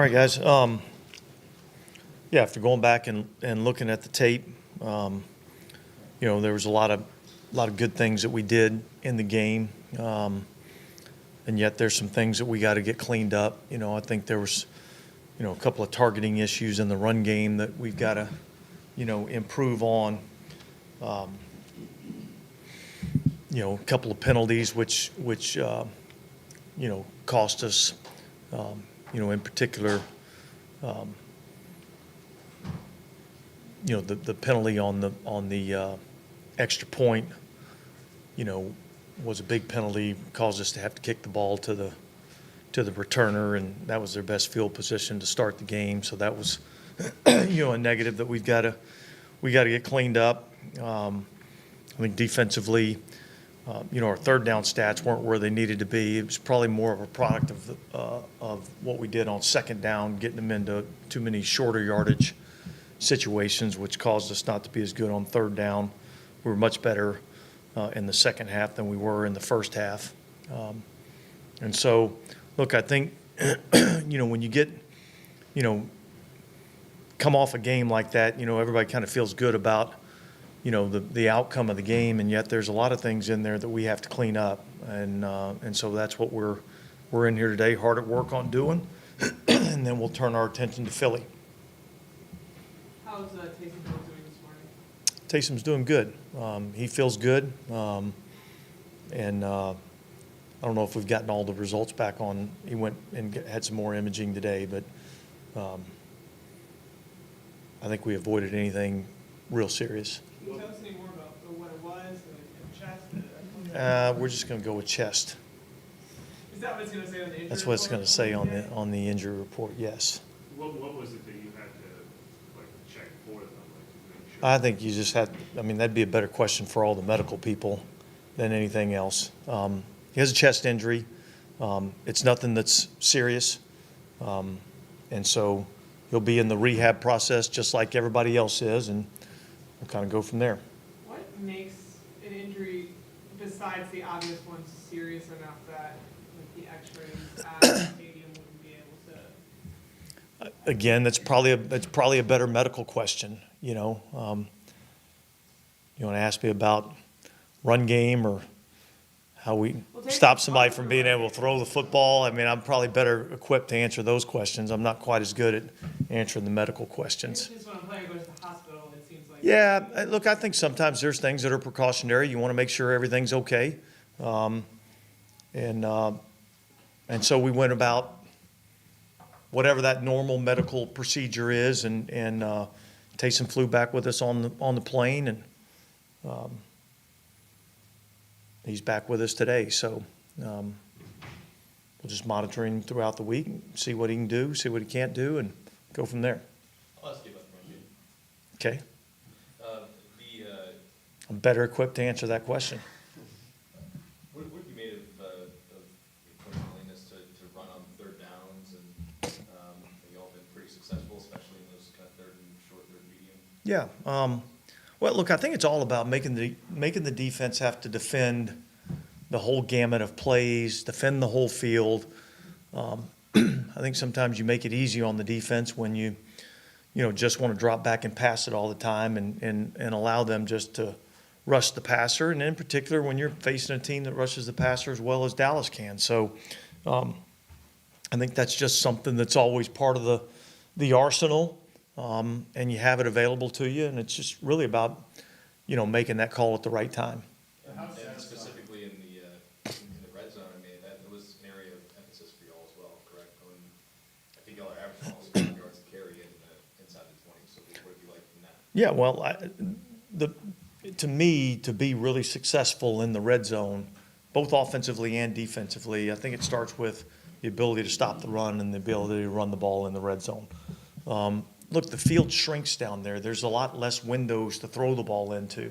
All right, guys. Yeah, after going back and looking at the tape, there was a lot of good things that we did in the game, and yet there's some things that we got to get cleaned up. I think there was, a couple of targeting issues in the run game that we've got to, improve on. A couple of penalties which cost us. In particular, the penalty on the extra point, was a big penalty, caused us to have to kick the ball to the returner, and that was their best field position to start the game. So that was, a negative that we got to get cleaned up. I think defensively, our third down stats weren't where they needed to be. It was probably more of a product of what we did on second down, getting them into too many shorter yardage situations, which caused us not to be as good on third down. We were much better in the second half than we were in the first half. And so, look, I think, when you get, come off a game like that, everybody kind of feels good about the outcome of the game, and yet there's a lot of things in there that we have to clean up, and so that's what we're in here today, hard at work on doing, and then we'll turn our attention to Philly. How's Taysom doing this morning? Taysom's doing good. He feels good, and I don't know if we've gotten all the results back on. He went and had some more imaging today, but I think we avoided anything real serious. Can you tell us any more about what it was, the chest? We're just going to go with chest. Is that what it's going to say on the injury That's what it's report? going to say on the injury report. Yes. What was it that you had to check for them, to make sure? I think you just had. I mean, that'd be a better question for all the medical people than anything else. He has a chest injury. It's nothing that's serious, and so he'll be in the rehab process just like everybody else is, and we'll kind of go from there. What makes an injury, besides the obvious ones, serious enough that the X-rays at the stadium wouldn't be able to? Again, that's probably a better medical question. You want to ask me about run game or how we stop somebody from being able to throw the football. I mean, I'm probably better equipped to answer those questions. I'm not quite as good at answering the medical questions. Just when a player goes to the hospital, it seems like. Yeah, look, I think sometimes there's things that are precautionary. You want to make sure everything's okay. And so we went about whatever that normal medical procedure is, and Taysom flew back with us on the plane, and he's back with us today. So we'll just monitor him throughout the week, and see what he can do, see what he can't do, and go from there. I'll ask you about the run game. Okay. I'm better equipped to answer that question. What have you made of your coach's willingness to run on third downs, and you all been pretty successful, especially in those kind of third and short, third medium? Yeah. Well, look, I think it's all about making the defense have to defend the whole gamut of plays, defend the whole field. I think sometimes you make it easy on the defense when you just want to drop back and pass it all the time, and allow them just to rush the passer, and in particular when you're facing a team that rushes the passer as well as Dallas can. So I think that's just something that's always part of the arsenal, and you have it available to you, and it's just really about making that call at the right time. And specifically in the red zone, I mean, that was an area of emphasis for y'all as well, correct? I think y'all are averaging almost 5 yards to carry inside the 20. So what have you liked from that? Yeah, well, to me, to be really successful in the red zone, both offensively and defensively, I think it starts with the ability to stop the run and the ability to run the ball in the red zone. Look, the field shrinks down there. There's a lot less windows to throw the ball into.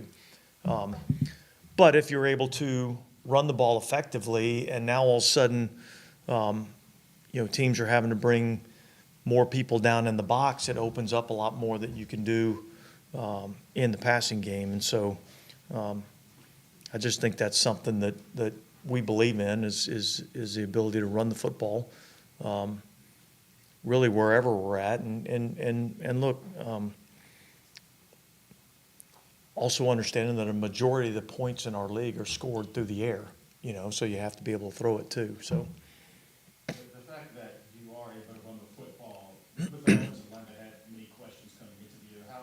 But if you're able to run the ball effectively, and now all of a sudden, teams are having to bring more people down in the box, it opens up a lot more that you can do in the passing game. And so I just think that's something that we believe in is the ability to run the football. really wherever we're at. And look, also understanding that a majority of the points in our league are scored through the air, so you have to be able to throw it too, so. The fact that you are able to run the football with the offensive line that had many questions coming into the year, how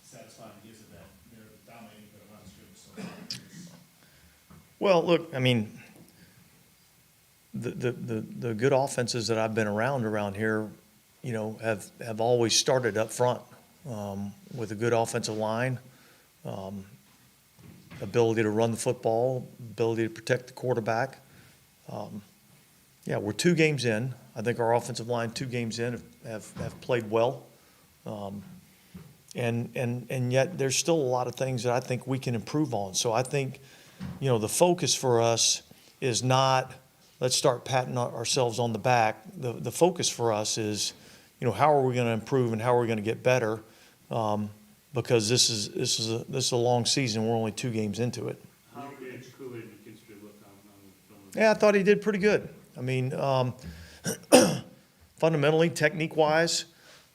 satisfying is it that they're dominating the run scrimmage so far? Well, look, I mean, the good offenses that I've been around here, have always started up front, with a good offensive line, ability to run the football, ability to protect the quarterback. Yeah, we're 2 games in. I think our offensive line 2 games in have played well. And yet there's still a lot of things that I think we can improve on. So I think, the focus for us is not, let's start patting ourselves on the back. The focus for us is, how are we going to improve and how are we going to get better? Because this is a long season. We're only 2 games into it. How did Kool-Aid McKinstry look on the film? Yeah, I thought he did pretty good. I mean, fundamentally, technique-wise,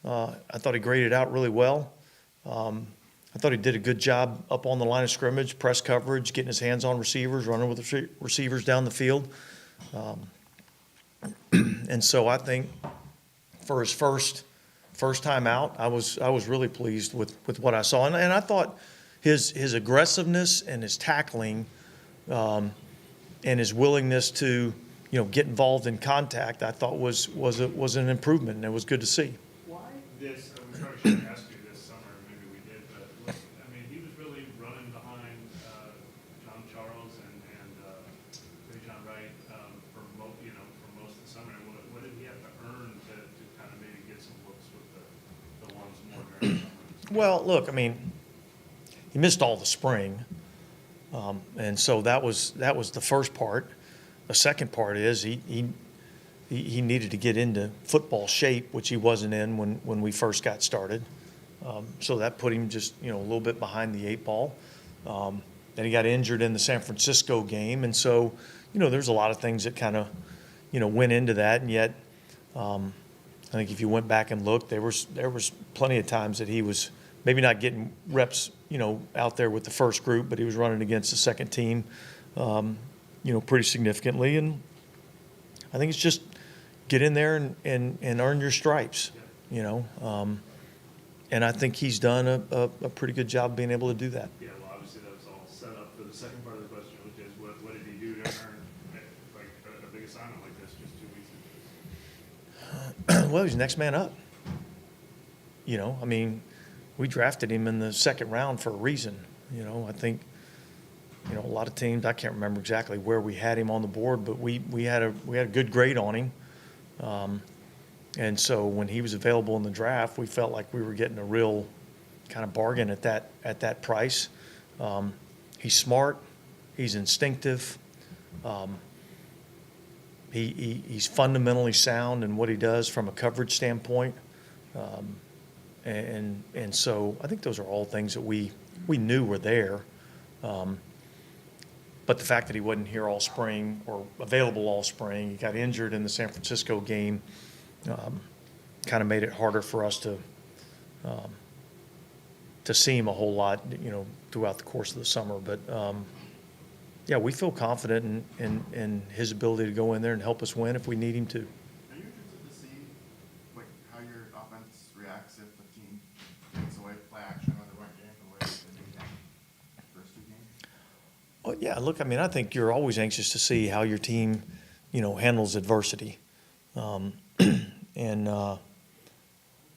I thought he graded out really well. I thought he did a good job up on the line of scrimmage, press coverage, getting his hands on receivers, running with the receivers down the field. And so I think for his first time out, I was really pleased with what I saw. And I thought his aggressiveness and his tackling, and his willingness to, get involved in contact, I thought was an improvement, and it was good to see. Why this, we probably should have asked you this summer, maybe we did, but, he was really running behind John Charles and John Wright for most of the summer. And what did he have to earn to kind of maybe get some looks with the ones more during the summer? Well, look, I mean, he missed all the spring, and so that was the first part. The second part is he needed to get into football shape, which he wasn't in when we first got started. So that put him just a little bit behind the 8 ball. Then he got injured in the San Francisco game, and so there's a lot of things that kind of went into that. And yet, I think if you went back and looked, there was plenty of times that he was maybe not getting reps out there with the first group, but he was running against the second team. Pretty significantly, and I think it's just get in there and earn your stripes, and I think he's done a pretty good job being able to do that. Yeah, well, obviously that was all set up for the second part of the question, which is what did he do to earn like a big assignment like this just 2 weeks into? Well, he's next man up. I mean, we drafted him in the second round for a reason. I think. A lot of teams, I can't remember exactly where we had him on the board, but we had a good grade on him. And so when he was available in the draft, we felt like we were getting a real kind of bargain at that price. He's smart, he's instinctive, he's fundamentally sound in what he does from a coverage standpoint. And so I think those are all things that we knew were there. But the fact that he wasn't here all spring or available all spring, he got injured in the San Francisco game, kind of made it harder for us to see him a whole lot, throughout the course of the summer. But yeah, we feel confident in his ability to go in there and help us win if we need him to. Are you interested to see how your offense reacts if the team takes away play action on the run game the way they did the first 2 games? Well, yeah, look, I mean, I think you're always anxious to see how your team, handles adversity. But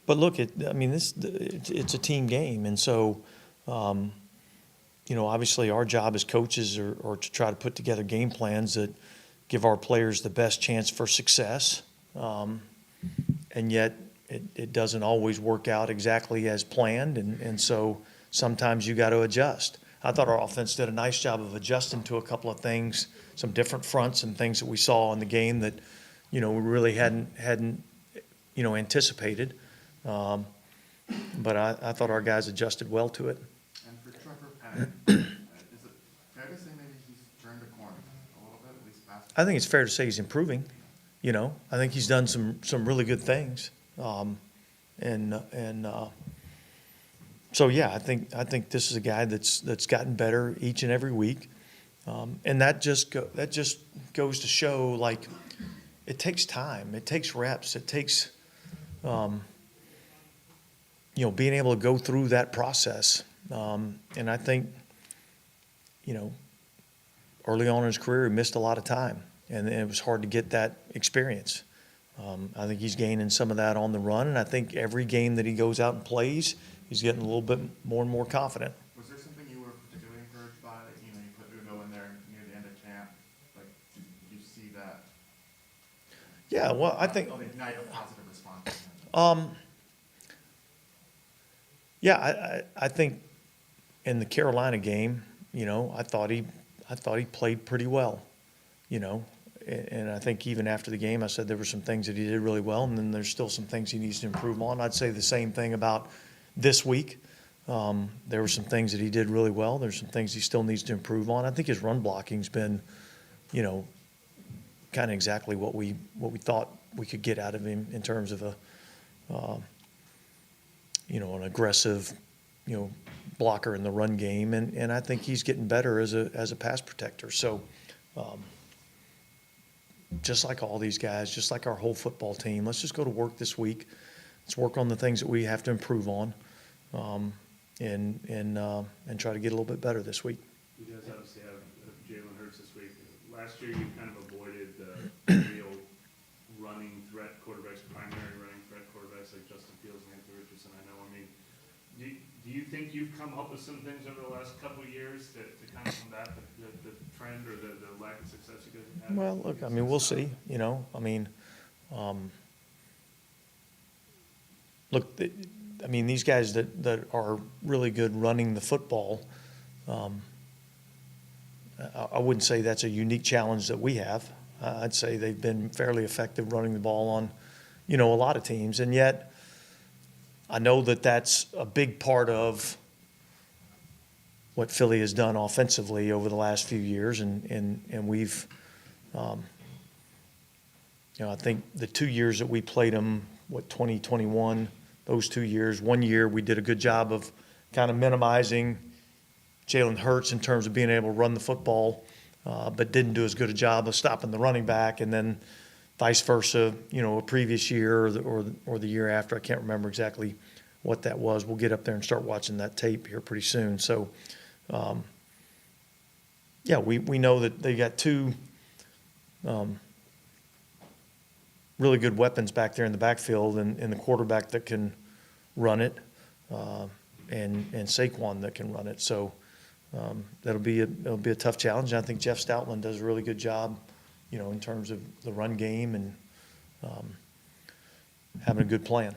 look, it's a team game. And so, obviously our job as coaches are to try to put together game plans that give our players the best chance for success. And yet it doesn't always work out exactly as planned. And so sometimes you got to adjust. I thought our offense did a nice job of adjusting to a couple of things, some different fronts and things that we saw in the game that, we really hadn't anticipated. But I thought our guys adjusted well to it. And for Trevor Penning, is it fair to say maybe he's turned a corner a little bit, at least past? I think it's fair to say he's improving. I think he's done some really good things. So yeah, I think this is a guy that's gotten better each and every week, and that just goes to show, like, it takes time, it takes reps, it takes being able to go through that process, and I think early on in his career he missed a lot of time, and it was hard to get that experience. I think he's gaining some of that on the run, and I think every game that he goes out and plays, he's getting a little bit more and more confident. Was there something you were particularly encouraged by? You put Udo in there near the end of camp. Like, did you see that? Yeah, well, I think, Ignite a positive response. yeah, I think in the Carolina game, I thought he played pretty well, and I think even after the game, I said there were some things that he did really well, and then there's still some things he needs to improve on. I'd say the same thing about this week. There were some things that he did really well. There's some things he still needs to improve on. I think his run blocking's been, kind of exactly what we thought we could get out of him in terms of an aggressive, blocker in the run game, and I think he's getting better as a pass protector. So, just like all these guys, just like our whole football team, let's just go to work this week. Let's work on the things that we have to improve on, and try to get a little bit better this week. You guys obviously have Jalen Hurts this week. Last year, you kind of avoided the real running threat quarterbacks, primary running threat quarterbacks like Justin Fields and Anthony Richardson. Do you think you've come up with some things over the last couple of years to kind of combat the trend or the lack of success you guys have had? Well, look, I mean, we'll see. Look, these guys that are really good running the football, I wouldn't say that's a unique challenge that we have. I'd say they've been fairly effective running the ball on, a lot of teams, and yet I know that that's a big part of what Philly has done offensively over the last few years, and we've, I think the 2 years that we played them, 2021, those 2 years, 1 year we did a good job of kind of minimizing Jalen Hurts in terms of being able to run the football, but didn't do as good a job of stopping the running back, and then vice versa, a previous year or the year after. I can't remember exactly what that was. We'll get up there and start watching that tape here pretty soon. So, we know that they got two really good weapons back there in the backfield, and the quarterback that can run it, and Saquon that can run it. So it'll be a tough challenge. And I think Jeff Stoutland does a really good job, in terms of the run game and having a good plan.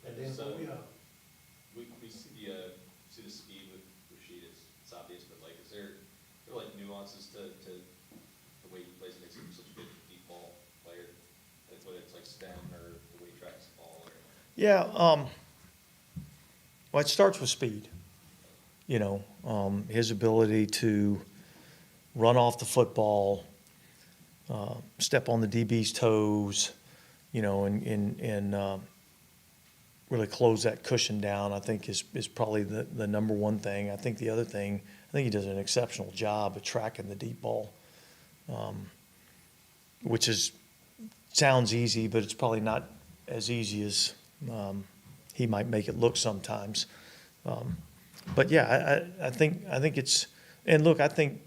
And then So, we we see the speed with Rashid, it's obvious, but like, is there like nuances to the way he plays? It makes him such a good deep ball player, like whether it's like stem or the way he tracks the ball or. Yeah, well, it starts with speed. His ability to run off the football, step on the DB's toes, and really close that cushion down, I think is probably the number one thing. I think the other thing, I think he does an exceptional job of tracking the deep ball, which sounds easy, but it's probably not as easy as he might make it look sometimes. But yeah, I think it's, and look, I think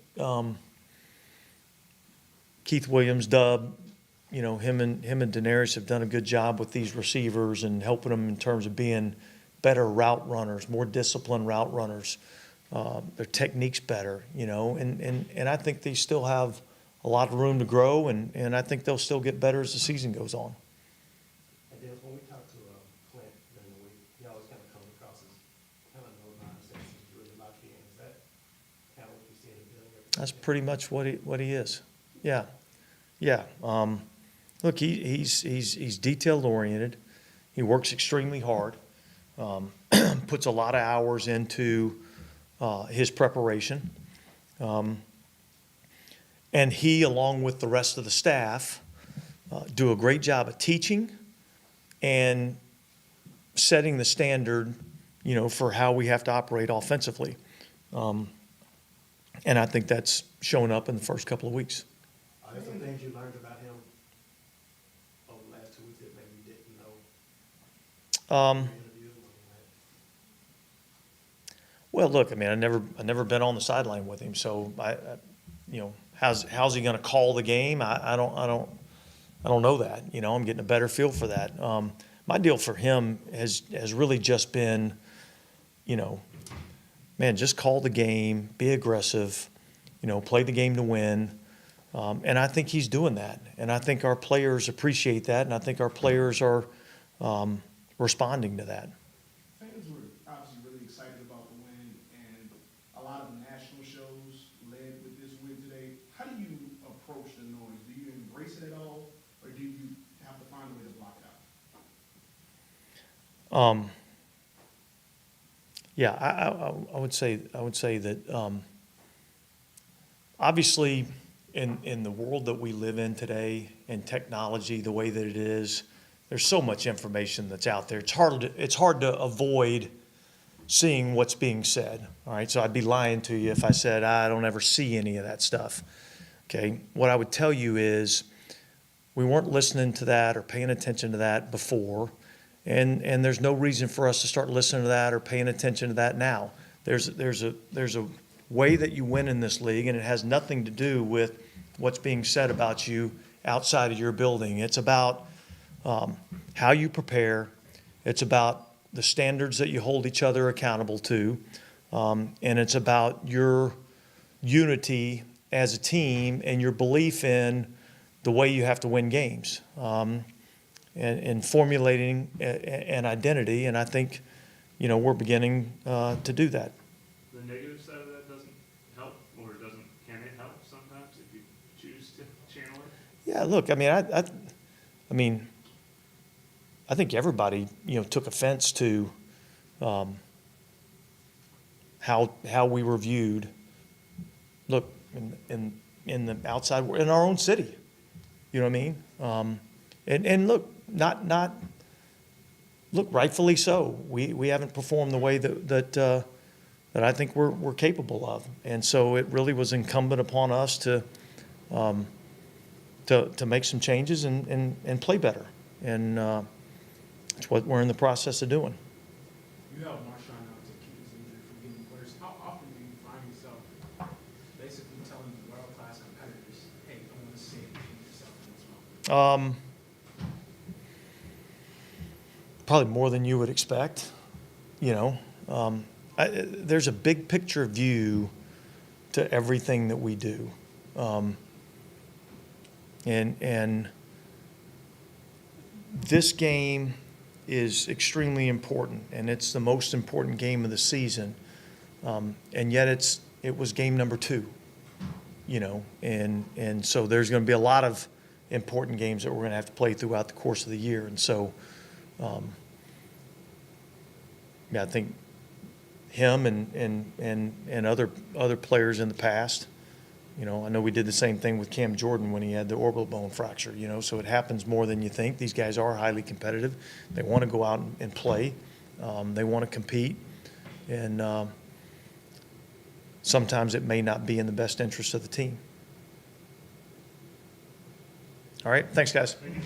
Keith Williams, Dub, him and Daenerys have done a good job with these receivers and helping them in terms of being better route runners, more disciplined route runners. Their technique's better, and I think they still have a lot of room to grow, and I think they'll still get better as the season goes on. And then when we talk to Clint during the week, he always kind of comes across as kind of no nonsense, he's really locked in. Is that kind of what you see in the building? That's pretty much what he is. Yeah. Look, he's detailed oriented. He works extremely hard. Puts a lot of hours into his preparation. And he, along with the rest of the staff, do a great job of teaching and setting the standard, for how we have to operate offensively. And I think that's shown up in the first couple of weeks. Are there some things you learned about him over the last 2 weeks that maybe you didn't know? Um, in the interview? Well, look, I mean, I never been on the sideline with him, so how's he going to call the game? I don't know that. I'm getting a better feel for that. My deal for him has really just been, man, just call the game, be aggressive, play the game to win. And I think he's doing that. And I think our players appreciate that, and I think our players are responding to that. Fans were obviously really excited about the win, and a lot of the national shows led with this win today. How do you approach the noise? Do you embrace it at all, or do you have to find a way to block it out? Yeah, I would say that obviously in the world that we live in today and technology the way that it is, there's so much information that's out there. It's hard to avoid seeing what's being said. All right, so I'd be lying to you if I said I don't ever see any of that stuff. Okay, what I would tell you is we weren't listening to that or paying attention to that before. And there's no reason for us to start listening to that or paying attention to that now. There's a way that you win in this league, and it has nothing to do with what's being said about you outside of your building. It's about how you prepare. It's about the standards that you hold each other accountable to, and it's about your unity as a team and your belief in the way you have to win games. And formulating an identity, and I think, we're beginning to do that. The negative side of that doesn't help, or can it help sometimes if you choose to channel it? Yeah, look, I mean, I think everybody, took offense to how we were viewed. Look, in the outside world, in our own city, you know what I mean? And look, look, rightfully so. We haven't performed the way that I think we're capable of, and so it really was incumbent upon us to make some changes and play better, and that's what we're in the process of doing. You helped Marshawn out to keep his injury from getting worse. How often do you find yourself basically telling world-class competitors, hey, I want to see it, keep yourself in this moment? Probably more than you would expect. There's a big picture view to everything that we do, and this game is extremely important, and it's the most important game of the season, and yet it was game number 2, and so there's going to be a lot of important games that we're going to have to play throughout the course of the year, and so. I think him and other players in the past, I know we did the same thing with Cam Jordan when he had the orbital bone fracture, so it happens more than you think. These guys are highly competitive. They want to go out and play. They want to compete. And sometimes it may not be in the best interest of the team. All right. Thanks, guys. Thank you.